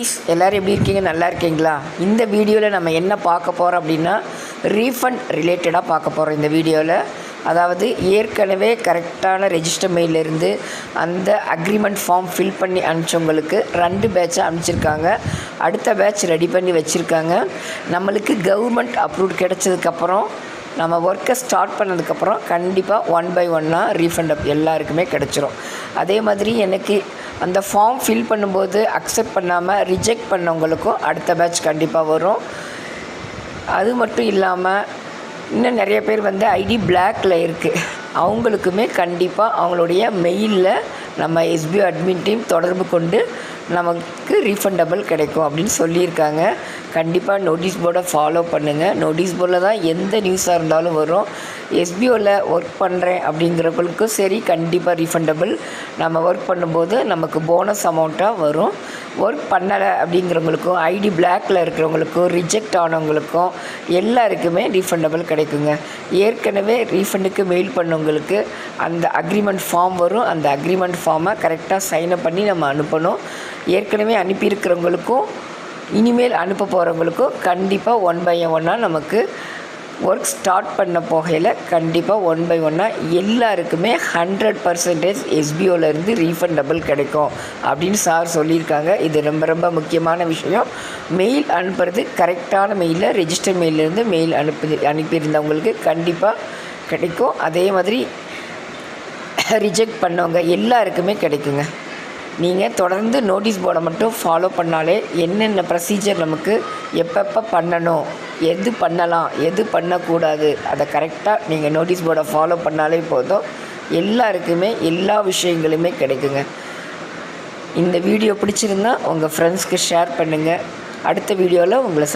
எல்லோரும் எப்படி இருக்கீங்க? நல்லா இருக்கீங்களா? இந்த வீடியோவில் நம்ம என்ன பார்க்க போகிறோம் அப்படின்னா ரீஃபண்ட் ரிலேட்டடாக பார்க்க போகிறோம். இந்த வீடியோவில் அதாவது ஏற்கனவே கரெக்டான ரெஜிஸ்டர் மெயிலிருந்து அந்த அக்ரிமெண்ட் ஃபார்ம் ஃபில் பண்ணி அனுப்பிச்சவங்களுக்கு 2 பேட்சாக அனுப்பிச்சிருக்காங்க. அடுத்த பேட்ச் ரெடி பண்ணி வச்சுருக்காங்க. நம்மளுக்கு கவர்மெண்ட் அப்ரூவ் கிடச்சதுக்கப்புறம் நம்ம ஒர்க்கை ஸ்டார்ட் பண்ணதுக்கப்புறம் கண்டிப்பாக 1 by 1 ரீஃபண்ட் எல்லாருக்குமே கிடச்சிரும். அதே மாதிரி எனக்கு அந்த ஃபார்ம் ஃபில் பண்ணும்போது அக்செப்ட் பண்ணாமல் ரிஜெக்ட் பண்ணவங்களுக்கும் அடுத்த பேட்ச் கண்டிப்பாக வரும். அது மட்டும் இல்லாமல் இன்னும் நிறைய பேர் ஐடி பிளாக்கில் இருக்குது. அவங்களுக்குமே கண்டிப்பாக அவங்களுடைய மெயிலில் நம்ம எஸ்பிஐ அட்மின் டீம் தொடர்பு கொண்டு நமக்கு ரீஃபண்டபிள் கிடைக்கும் அப்படின்னு சொல்லியிருக்காங்க. கண்டிப்பாக நோட்டீஸ் போர்டை ஃபாலோ பண்ணுங்கள். நோட்டீஸ் போர்டில் தான் எந்த நியூஸாக இருந்தாலும் வரும். எஸ்பிஓவில் ஒர்க் பண்ணுறேன் அப்படிங்கிறவங்களுக்கும் சரி கண்டிப்பாக ரீஃபண்டபிள். நம்ம ஒர்க் பண்ணும்போது நமக்கு போனஸ் அமௌண்ட்டாக வரும். ஒர்க் பண்ணலை அப்படிங்கிறவங்களுக்கும் ஐடி பிளாக்கில் இருக்கிறவங்களுக்கும் ரிஜெக்ட் ஆனவங்களுக்கும் எல்லாருக்குமே ரீஃபண்டபிள் கிடைக்குங்க. ஏற்கனவே ரீஃபண்டுக்கு மெயில் பண்ணவங்களுக்கு அந்த அக்ரிமெண்ட் ஃபார்ம் வரும். அந்த அக்ரிமெண்ட் ஃபார்மை கரெக்டாக சைன்அப் பண்ணி நம்ம அனுப்பணும். ஏற்கனவே அனுப்பியிருக்கிறவங்களுக்கும் இனிமேல் அனுப்ப போகிறவங்களுக்கும் கண்டிப்பாக 1 by 1 நமக்கு ஒர்க் ஸ்டார்ட் பண்ண போகையில் கண்டிப்பாக 1 by 1 எல்லாருக்குமே 100% எஸ்பிஓலேருந்து ரீஃபண்டபிள் கிடைக்கும் அப்படின்னு சார் சொல்லியிருக்காங்க. இது ரொம்ப ரொம்ப முக்கியமான விஷயம். மெயில் அனுப்புறது கரெக்டான மெயிலில் ரெஜிஸ்டர் மெயிலேருந்து மெயில் அனுப்பியிருந்தவங்களுக்கு கண்டிப்பாக கிடைக்கும். அதே மாதிரி ரிஜெக்ட் பண்ணவங்க எல்லாருக்குமே கிடைக்குங்க. நீங்கள் தொடர்ந்து நோட்டீஸ் போர்டை மட்டும் ஃபாலோ பண்ணாலே என்னென்ன ப்ரொசீஜர் நமக்கு எப்பப்போ பண்ணணும், எது பண்ணலாம் எது பண்ணக்கூடாது, அதை கரெக்டாக நீங்கள் நோட்டீஸ் போர்டை ஃபாலோ பண்ணாலே போதும். எல்லாருக்குமே எல்லா விஷயங்களுமே கிடைக்குங்க. இந்த வீடியோ பிடிச்சிருந்தா உங்கள் ஃப்ரெண்ட்ஸ்க்கு ஷேர் பண்ணுங்கள். அடுத்த வீடியோவில் உங்களை